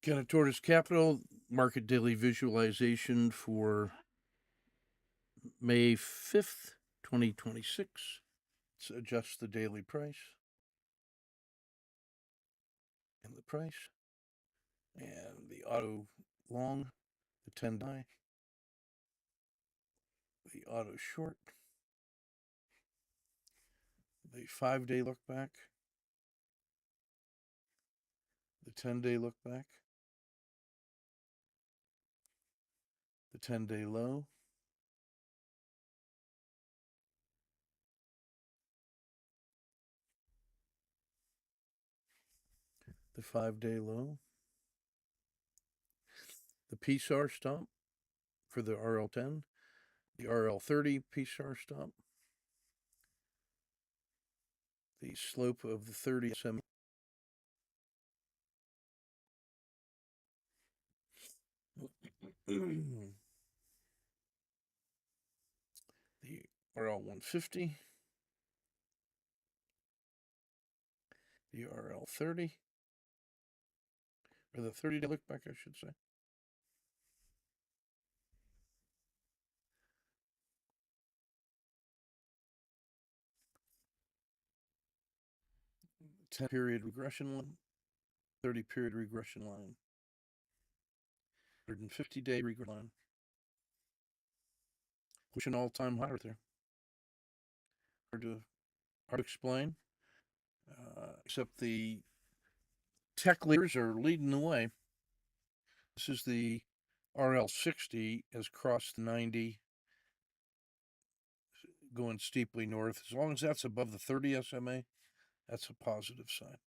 Tortoise Capital market daily visualization for May 5th, 2026. Let's adjust the daily price and the price and the auto long, the 10 die, the auto short, the 5-day look back, the 10-day look back, the 10-day low, the 5-day low, the PSAR stop for the RL10, the RL30 PSAR stop, the slope of the 30 SMA, the RL150, the RL30, or the 30-day look back, I should say. The 10-period regression line, 30-period regression line, 150-day regression line. Pushing all-time high right there. Hard to explain, except the tech leaders are leading the way. This is the RL60 has crossed 90, going steeply north. As long as that's above the 30 SMA, that's a positive sign.